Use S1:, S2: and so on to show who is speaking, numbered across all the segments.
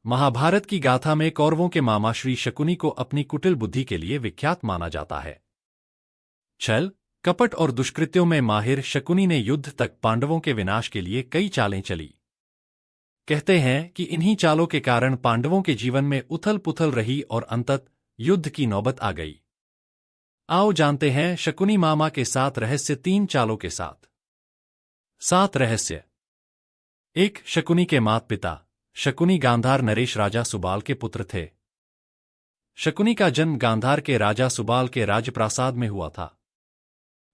S1: महाभारत की गाथा में कौरवों के मामा श्री शकुनी को अपनी कुटिल बुद्धि के लिए विख्यात माना जाता है। छल, कपट और दुष्कृत्यों में माहिर शकुनी ने युद्ध तक पांडवों के विनाश के लिए कई चालें चली। कहते हैं कि इन्हीं चालों के कारण पांडवों के जीवन में उथल पुथल रही और अंतत युद्ध की नौबत आ गई। आओ जानते हैं शकुनी मामा के 7 रहस्य 3 चालों के साथ। 7 रहस्य। 1. शकुनी के माता पिता। शकुनी गांधार नरेश राजा सुबाल के पुत्र थे। शकुनी का जन्म गांधार के राजा सुबाल के राजप्रासाद में हुआ था।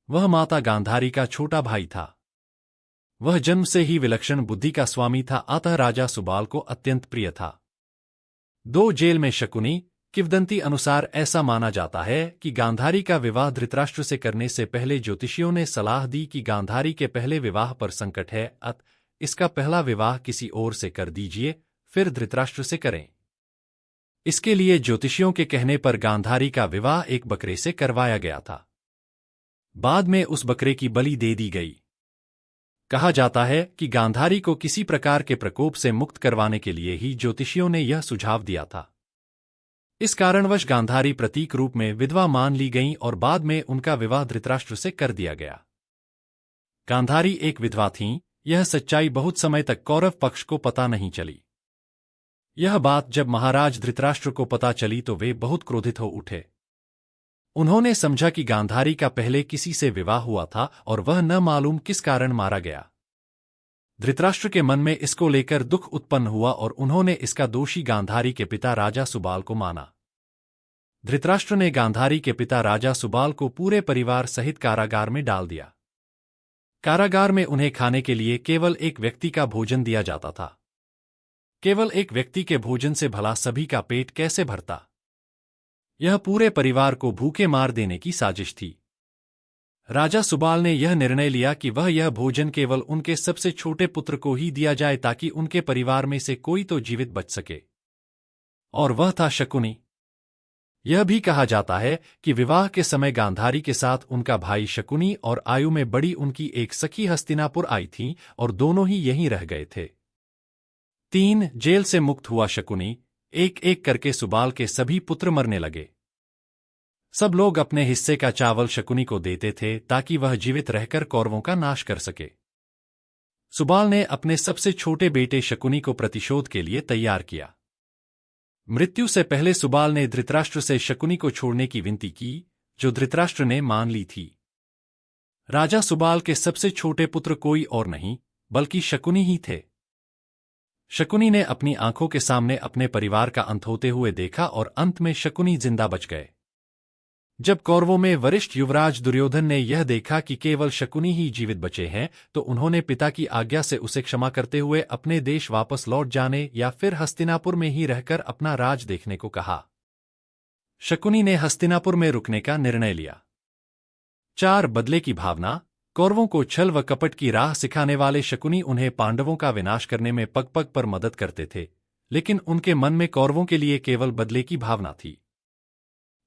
S1: वह माता गांधारी का छोटा भाई था। वह जन्म से ही विलक्षण बुद्धि का स्वामी था, अतः राजा सुबाल को अत्यंत प्रिय था। 2. जेल में शकुनी। किंवदंती अनुसार ऐसा माना जाता है कि गांधारी का विवाह धृतराष्ट्र से करने से पहले ज्योतिषियों ने सलाह दी कि गांधारी के पहले विवाह पर संकट है, अतः इसका पहला विवाह किसी और से कर दीजिए, फिर धृतराष्ट्र से करें। इसके लिए ज्योतिषियों के कहने पर गांधारी का विवाह एक बकरे से करवाया गया था। बाद में उस बकरे की बलि दे दी गई। कहा जाता है कि गांधारी को किसी प्रकार के प्रकोप से मुक्त करवाने के लिए ही ज्योतिषियों ने यह सुझाव दिया था। इस कारणवश गांधारी प्रतीक रूप में विधवा मान ली गईं और बाद में उनका विवाह धृतराष्ट्र से कर दिया गया। गांधारी एक विधवा थीं, यह सच्चाई बहुत समय तक कौरव पक्ष को पता नहीं चली। यह बात जब महाराज धृतराष्ट्र को पता चली तो वे बहुत क्रोधित हो उठे। उन्होंने समझा कि गांधारी का पहले किसी से विवाह हुआ था और वह न मालूम किस कारण मारा गया। धृतराष्ट्र के मन में इसको लेकर दुख उत्पन्न हुआ और उन्होंने इसका दोषी गांधारी के पिता राजा सुबाल को माना। धृतराष्ट्र ने गांधारी के पिता राजा सुबाल को पूरे परिवार सहित कारागार में डाल दिया। कारागार में उन्हें खाने के लिए केवल एक व्यक्ति का भोजन दिया जाता था। केवल एक व्यक्ति के भोजन से भला सभी का पेट कैसे भरता? यह पूरे परिवार को भूखे मार देने की साजिश थी। राजा सुबाल ने यह निर्णय लिया कि वह यह भोजन केवल उनके सबसे छोटे पुत्र को ही दिया जाए ताकि उनके परिवार में से कोई तो जीवित बच सके, और वह था शकुनी। यह भी कहा जाता है कि विवाह के समय गांधारी के साथ उनका भाई शकुनी और आयु में बड़ी उनकी एक सखी हस्तिनापुर आई थीं और दोनों ही यहीं रह गए थे। 3. जेल से मुक्त हुआ शकुनी। एक एक करके सुबाल के सभी पुत्र मरने लगे। सब लोग अपने हिस्से का चावल शकुनी को देते थे ताकि वह जीवित रहकर कौरवों का नाश कर सके। सुबाल ने अपने सबसे छोटे बेटे शकुनी को प्रतिशोध के लिए तैयार किया। मृत्यु से पहले सुबाल ने धृतराष्ट्र से शकुनी को छोड़ने की विनती की, जो धृतराष्ट्र ने मान ली थी। राजा सुबाल के सबसे छोटे पुत्र कोई और नहीं बल्कि शकुनी ही थे। शकुनी ने अपनी आंखों के सामने अपने परिवार का अंत होते हुए देखा और अंत में शकुनी जिंदा बच गए। जब कौरवों में वरिष्ठ युवराज दुर्योधन ने यह देखा कि केवल शकुनी ही जीवित बचे हैं, तो उन्होंने पिता की आज्ञा से उसे क्षमा करते हुए अपने देश वापस लौट जाने या फिर हस्तिनापुर में ही रहकर अपना राज देखने को कहा। शकुनी ने हस्तिनापुर में रुकने का निर्णय लिया। 4. बदले की भावना। कौरवों को छल व कपट की राह सिखाने वाले शकुनी उन्हें पांडवों का विनाश करने में पग पग पर मदद करते थे, लेकिन उनके मन में कौरवों के लिए केवल बदले की भावना थी।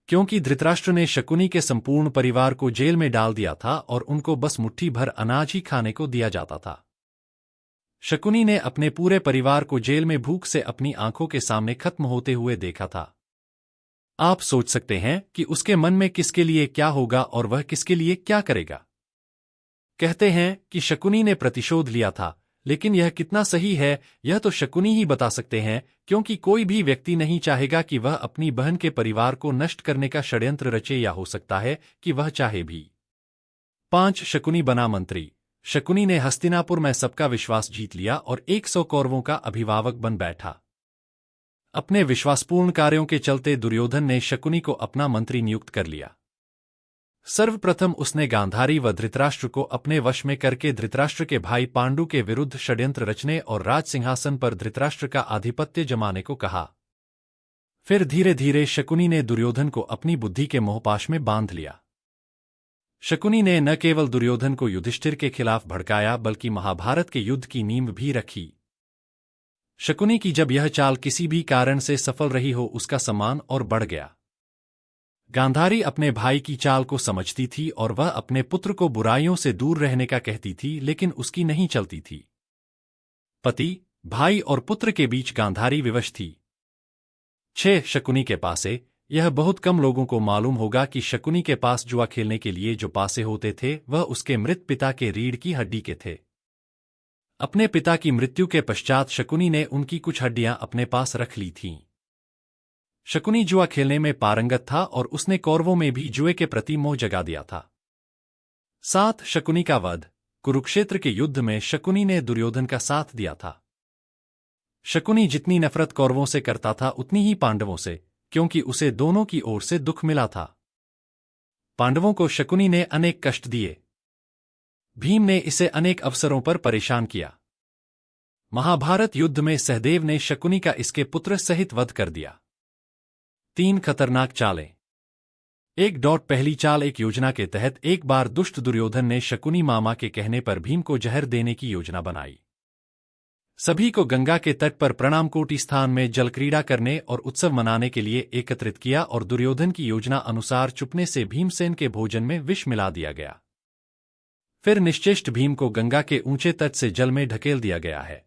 S1: क्योंकि धृतराष्ट्र ने शकुनी के संपूर्ण परिवार को जेल में डाल दिया था और उनको बस मुट्ठी भर अनाज ही खाने को दिया जाता था। शकुनी ने अपने पूरे परिवार को जेल में भूख से अपनी आंखों के सामने खत्म होते हुए देखा था। आप सोच सकते हैं कि उसके मन में किसके लिए क्या होगा और वह किसके लिए क्या करेगा। कहते हैं कि शकुनी ने प्रतिशोध लिया था, लेकिन यह कितना सही है यह तो शकुनी ही बता सकते हैं, क्योंकि कोई भी व्यक्ति नहीं चाहेगा कि वह अपनी बहन के परिवार को नष्ट करने का षड्यंत्र रचे, या हो सकता है कि वह चाहे भी। 5. शकुनी बना मंत्री। शकुनी ने हस्तिनापुर में सबका विश्वास जीत लिया और 100 कौरवों का अभिभावक बन बैठा। अपने विश्वासपूर्ण कार्यों के चलते दुर्योधन ने शकुनी को अपना मंत्री नियुक्त कर लिया। सर्वप्रथम उसने गांधारी व धृतराष्ट्र को अपने वश में करके धृतराष्ट्र के भाई पांडु के विरुद्ध षड्यंत्र रचने और राज सिंहासन पर धृतराष्ट्र का आधिपत्य जमाने को कहा। फिर धीरे धीरे शकुनी ने दुर्योधन को अपनी बुद्धि के मोहपाश में बांध लिया। शकुनी ने न केवल दुर्योधन को युधिष्ठिर के खिलाफ भड़काया बल्कि महाभारत के युद्ध की नींव भी रखी। शकुनी की जब यह चाल किसी भी कारण से सफल रही हो, उसका सम्मान और बढ़ गया। गांधारी अपने भाई की चाल को समझती थी और वह अपने पुत्र को बुराइयों से दूर रहने का कहती थी, लेकिन उसकी नहीं चलती थी। पति, भाई और पुत्र के बीच गांधारी विवश थी। 6 शकुनी के पासे। यह बहुत कम लोगों को मालूम होगा कि शकुनी के पास जुआ खेलने के लिए जो पासे होते थे वह उसके मृत पिता के रीढ़ की हड्डी के थे। अपने पिता की मृत्यु के पश्चात शकुनी ने उनकी कुछ हड्डियां अपने पास रख ली थीं। शकुनी जुआ खेलने में पारंगत था और उसने कौरवों में भी जुए के प्रति मोह जगा दिया था। 7 शकुनी का वध। कुरुक्षेत्र के युद्ध में शकुनी ने दुर्योधन का साथ दिया था। शकुनी जितनी नफरत कौरवों से करता था उतनी ही पांडवों से, क्योंकि उसे दोनों की ओर से दुख मिला था। पांडवों को शकुनी ने अनेक कष्ट दिए। भीम ने इसे अनेक अवसरों पर परेशान किया। महाभारत युद्ध में सहदेव ने शकुनी का इसके पुत्र सहित वध कर दिया। 3 खतरनाक चालें। पहली चाल। एक योजना के तहत एक बार दुष्ट दुर्योधन ने शकुनी मामा के कहने पर भीम को जहर देने की योजना बनाई। सभी को गंगा के तट पर प्रणामकोटि स्थान में जलक्रीड़ा करने और उत्सव मनाने के लिए एकत्रित किया और दुर्योधन की योजना अनुसार चुपने से भीमसेन के भोजन में विष मिला दिया गया। फिर निश्चेष्ट भीम को गंगा के ऊंचे तट से जल में ढकेल दिया गया है।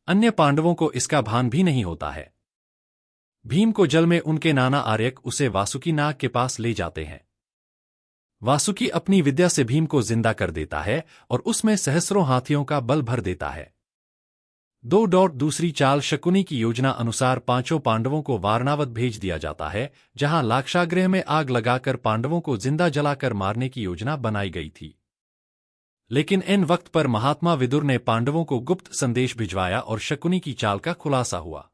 S1: अन्य पांडवों को इसका भान भी नहीं होता है। भीम को जल में उनके नाना आर्यक उसे वासुकी नाग के पास ले जाते हैं। वासुकी अपनी विद्या से भीम को जिंदा कर देता है और उसमें सहस्रों हाथियों का बल भर देता है। 2. दूसरी चाल। शकुनी की योजना अनुसार 5 पांडवों को वारणावत भेज दिया जाता है, जहां लाक्षागृह में आग लगाकर पांडवों को जिंदा जलाकर मारने की योजना बनाई गई थी। लेकिन इन वक्त पर महात्मा विदुर ने पांडवों को गुप्त संदेश भिजवाया और शकुनी की चाल का खुलासा हुआ।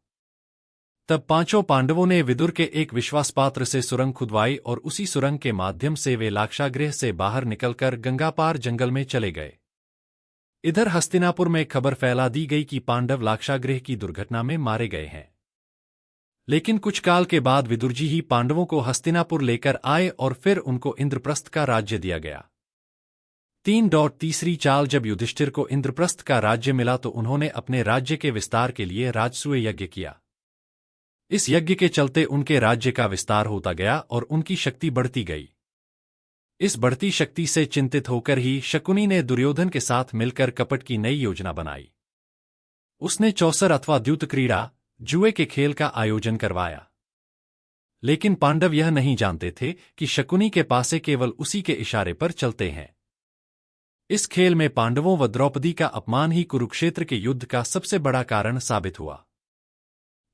S1: तब 5 पांडवों ने विदुर के एक विश्वासपात्र से सुरंग खुदवाई और उसी सुरंग के माध्यम से वे लाक्षागृह से बाहर निकलकर गंगापार जंगल में चले गए। इधर हस्तिनापुर में खबर फैला दी गई कि पांडव लाक्षागृह की दुर्घटना में मारे गए हैं। लेकिन कुछ काल के बाद विदुरजी ही पांडवों को हस्तिनापुर लेकर आए और फिर उनको इंद्रप्रस्थ का राज्य दिया गया। 3. तीसरी चाल। जब युधिष्ठिर को इंद्रप्रस्थ का राज्य मिला तो उन्होंने अपने राज्य के विस्तार के लिए राजसूय यज्ञ किया। इस यज्ञ के चलते उनके राज्य का विस्तार होता गया और उनकी शक्ति बढ़ती गई। इस बढ़ती शक्ति से चिंतित होकर ही शकुनी ने दुर्योधन के साथ मिलकर कपट की नई योजना बनाई। उसने चौसर अथवा द्यूत क्रीड़ा, जुए के खेल का आयोजन करवाया। लेकिन पांडव यह नहीं जानते थे कि शकुनी के पासे केवल उसी के इशारे पर चलते हैं। इस खेल में पांडवों व द्रौपदी का अपमान ही कुरुक्षेत्र के युद्ध का सबसे बड़ा कारण साबित हुआ।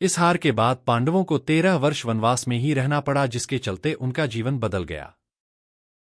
S1: इस हार के बाद पांडवों को 13 वर्ष वनवास में ही रहना पड़ा, जिसके चलते उनका जीवन बदल गया।